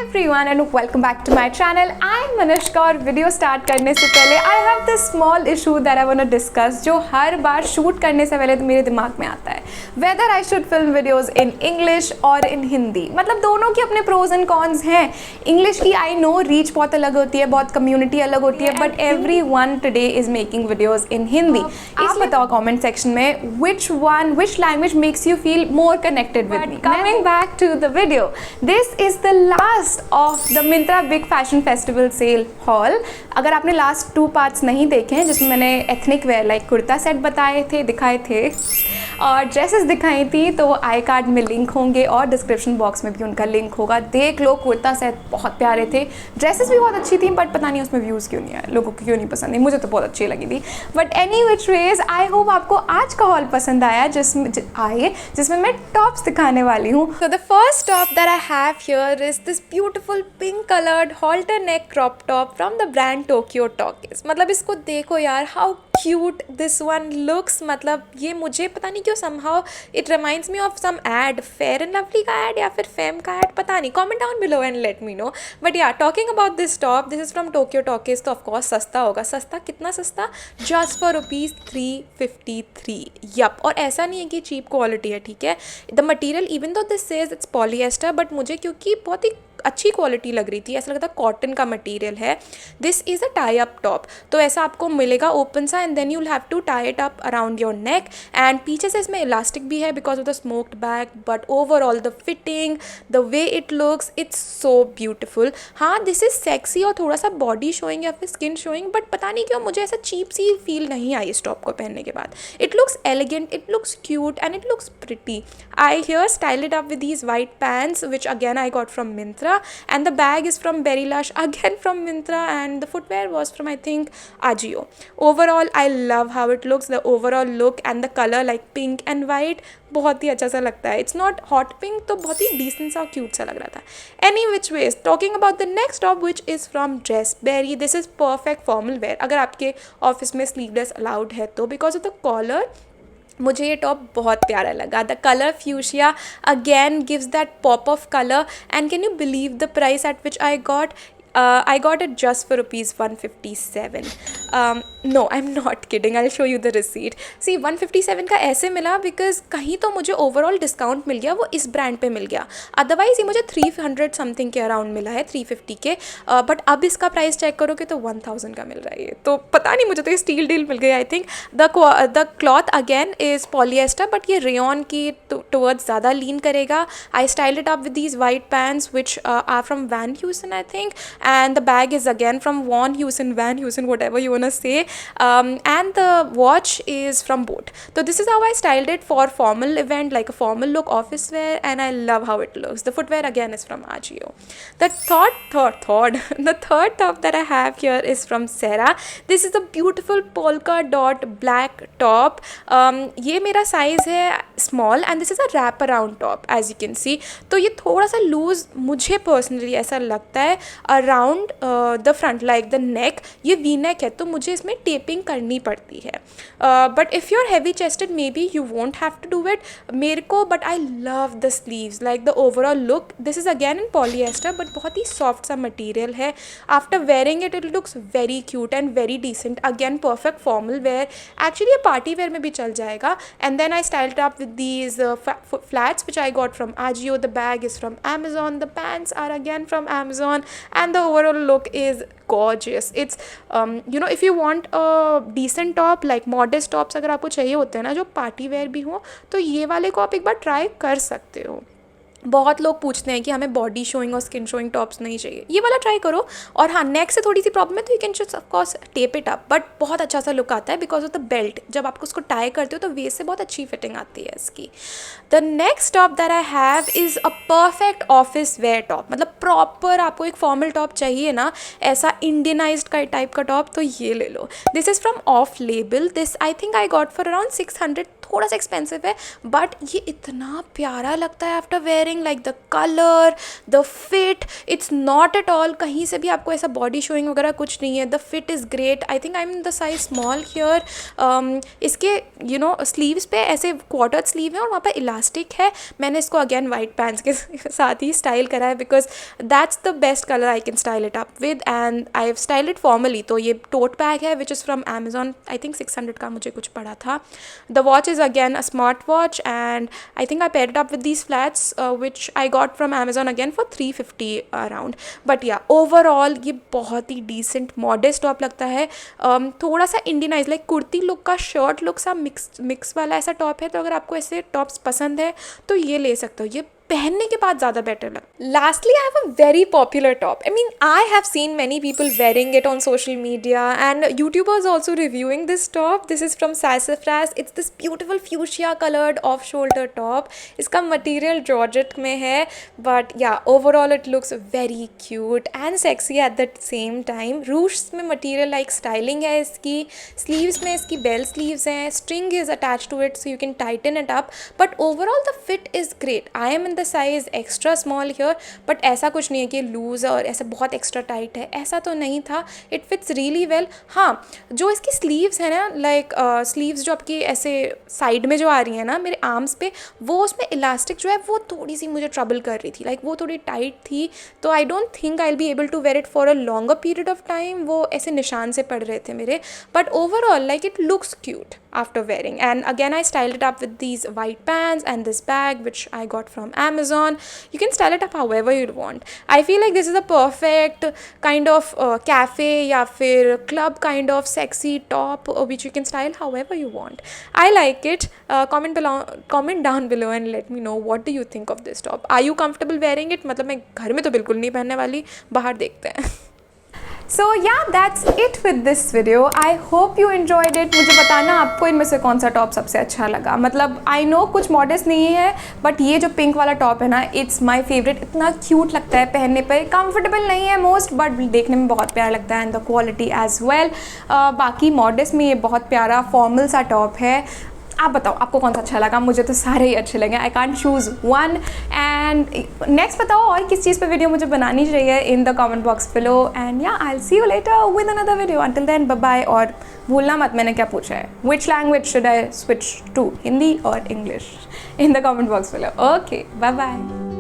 everyone and welcome back to my channel. I'm Manushka और video start करने से पहले I have this small issue that I want to discuss जो हर बार shoot करने से पहले तो मेरे दिमाग में आता है whether I should film videos in English और in Hindi. मतलब दोनों के अपने pros and cons हैं. English की I know reach बहुत अलग होती है, बहुत community अलग होती है, but everyone today is making videos in Hindi. आप बताओ comment section में which language makes you feel more connected with me. Coming back to the video, this is the last of the Myntra Big Fashion Festival Sale haul. अगर आपने last 2 parts नहीं देखे हैं जिसमें मैंने ethnic wear like kurta set दिखाए थे और ड्रेसेस दिखाई थी, तो वो आई कार्ड में लिंक होंगे और डिस्क्रिप्शन बॉक्स में भी उनका लिंक होगा. देख लो, कुर्ता सेट बहुत प्यारे थे, ड्रेसेस भी बहुत अच्छी थी, बट पता नहीं उसमें व्यूज़ क्यों नहीं आए, लोगों को क्यों नहीं पसंद नहीं. मुझे तो बहुत अच्छी लगी थी. But any which ways I hope आपको आज का हॉल पसंद आया जिसमें मैं टॉप्स दिखाने वाली हूँ. So the first top that I have here is this beautiful pink coloured halter neck crop top from the brand Tokyo Talkies. मतलब इसको देखो यार, how cute this one looks. मतलब ये मुझे पता नहीं क्यों somehow it reminds me of some ad, Fair and Lovely का ad या फिर Femme का ad, पता नहीं. Comment down below and let me know. But yeah, talking about this top, this is from Tokyo Talkies, तो of course सस्ता होगा. सस्ता कितना सस्ता? Just for ₹353. यप. और ऐसा नहीं है कि cheap quality है, ठीक है. The material even though this says it's polyester, but मुझे क्योंकि बहुत ही अच्छी क्वालिटी लग रही थी, ऐसा लगता कॉटन का मटेरियल है. This is a tie up top, तो ऐसा आपको मिलेगा ओपन सा and then you will have to tie it up around your neck. And पीछे से इसमें इलास्टिक भी है because of the smocked back, but overall the fitting, the way it looks, it's so beautiful. हाँ, this is sexy और थोड़ा सा body showing या फिर स्किन शोइंग, बट पता नहीं क्यों मुझे ऐसा चीप सी फील नहीं आई इस टॉप को पहनने के बाद. It looks elegant, it looks cute and it looks pretty. I hear style it up with these white pants which again I got from Myntra. And the bag is from Berry Lush, again from Myntra, and the footwear was from I think Ajio. Overall I love how it looks, the overall look and the color like pink and white बहुत ही अच्छा सा लगता है. It's not hot pink, तो बहुत ही decent सा cute सा लग रहा था. Any which ways, talking about the next top which is from Dressberry. This is perfect formal wear अगर आपके ऑफिस में sleeveless allowed है तो, because of the collar मुझे ये टॉप बहुत प्यारा लगा. The colour fuchsia again gives that pop of colour and can you believe the price at which I got? I got it just for ₹157. No, I'm not kidding. I'll show you the receipt. See, 157 का ऐसे मिला because कहीं तो मुझे overall discount मिल गया, वो इस brand पे मिल गया. अदरवाइज ये मुझे 300 समथिंग के अराउंड मिला है, 350 के. बट अब इसका प्राइस चेक करोगे तो 1000 का मिल रहा है. तो पता नहीं, मुझे तो ये स्टील डील मिल गई. I think the cloth again is polyester, but ये रेयन की टुवर्ड्स ज़्यादा लीन करेगा. I styled it up with these white pants which are from Van Heusen I think. And the bag is again from Van Heusen, whatever you wanna say, and the watch is from Boat. So this is how I styled it for formal event, like a formal look, office wear, and I love how it looks. The footwear again is from Ajio. The third top that I have here is from Sarah. This is a beautiful polka dot black top. ये मेरा size है small and this is a wrap around top as you can see. तो ये थोड़ा सा loose मुझे personally ऐसा लगता है around the front like the neck. ये वी नेक है तो मुझे इसमें टेपिंग करनी पड़ती है. But if you are heavy chested may be you won't have to do it मेरे को. But I love the sleeves like the overall look. This is again in polyester but बहुत ही सॉफ्ट सा material है. After wearing it looks very cute and very decent. Again perfect formal wear. Actually ये party wear में भी चल जाएगा. And then I styled up with these flats which I got from Ajio. The bag is from Amazon. The pants are again from Amazon. And the overall look is gorgeous. It's if you want a decent top like modest tops अगर आपको चाहिए होते हैं ना जो party wear भी हो, तो ये वाले को आप एक बार ट्राई कर सकते हो. बहुत लोग पूछते हैं कि हमें बॉडी शोइंग और स्किन शोइंग टॉप्स नहीं चाहिए, ये वाला ट्राई करो. और हाँ, नेक से थोड़ी सी प्रॉब्लम है तो you can just of course tape it up, but बहुत अच्छा सा लुक आता है बिकॉज ऑफ द बेल्ट. जब आप उसको टाई करते हो तो वे से बहुत अच्छी फिटिंग आती है इसकी. The next top that I have is a perfect office where top. मतलब प्रॉपर आपको एक फॉर्मल टॉप चाहिए ना, ऐसा इंडियनाइज्ड का टाइप का टॉप, तो ये ले लो. This is from off label. This I think I got for around 600. थोड़ा सा एक्सपेंसिव है, बट ये इतना प्यारा लगता है after wearing, like the colour, the fit, it's not at all कहीं से भी आपको ऐसा बॉडी शोइंग वगैरह कुछ नहीं है. The fit is great. I think I am in the size small here. इसके स्लीव्स पे ऐसे क्वार्टर स्लीव है और वहाँ पर इलास्टिक है. मैंने इसको अगेन वाइट पैंट्स के साथ ही स्टाइल करा है because that's the best colour I can style it up with, and I have style it formally. तो ये टोट बैग है which is from Amazon. I think 600 का मुझे कुछ पड़ा था. The watch is again a smart watch and I think I paired it up with these flats which I got from Amazon again for 350 around. But या overall ये बहुत ही decent modest top लगता है. थोड़ा सा इंडियनाइज लाइक कुर्ती लुक का shirt look सा mix वाला ऐसा टॉप है. तो अगर आपको ऐसे टॉप्स पसंद है तो ये ले सकते हो. ये पहनने के बाद ज़्यादा बेटर लगता है. Lastly I have a very popular top. I mean I have seen many people wearing it on social media and YouTubers also reviewing this top. This is from Sassafras. It's this beautiful fuchsia coloured off shoulder top. इसका material georgette में है, but या overall it looks very cute and sexy at the same time. Rush में material like styling है इसकी. Sleeves में इसकी bell sleeves हैं. String is attach to it so you can tighten it up. But overall the fit is great. I am the size extra small here, but ऐसा कुछ नहीं है कि लूज और ऐसा बहुत एक्स्ट्रा टाइट है, ऐसा तो नहीं था. It fits really well. हाँ, जो इसकी स्लीव्स है ना, लाइक स्लीव्स जो आपकी ऐसे साइड में जो आ रही है ना मेरे आर्म्स पे, वो उसमें इलास्टिक जो है वो थोड़ी सी मुझे ट्रबल कर रही थी. लाइक वो थोड़ी टाइट थी. तो I don't think I will be able to wear it for a longer period of time. वो ऐसे निशान से पड़ रहे थे मेरे. But overall like it looks cute after wearing, and again I styled it up with these white pants and this bag which I got from Amazon. You can style it up however you want. I feel like this is a perfect kind of cafe या फिर club kind of sexy top which you can style however you want. I like it. Comment down below and let me know what do you think of this top. Are you comfortable wearing it? मतलब मैं घर में तो बिल्कुल नहीं पहनने वाली, बाहर देखते हैं. So yeah, that's it with this video. I hope you enjoyed it. मुझे बताना आपको इनमें से कौन सा टॉप सबसे अच्छा लगा. मतलब आई नो कुछ मॉडर्न नहीं है, बट ये जो पिंक वाला टॉप है ना, इट्स माय फेवरेट. इतना क्यूट लगता है पहनने पर. कंफर्टेबल नहीं है मोस्ट, बट देखने में बहुत प्यारा लगता है and the quality as well. बाकी मॉडर्न में ये बहुत प्यारा फॉर्मल सा टॉप है. आप बताओ आपको कौन सा अच्छा लगा. मुझे तो सारे ही अच्छे लगे. I can't choose one. And next बताओ और किस चीज़ पे वीडियो मुझे बनानी चाहिए in the comment box below. And या I will see you later with another video. Until then bye bye. और भूलना मत मैंने क्या पूछा है, which language should I switch to, Hindi और English, in the comment box below. Okay, bye bye.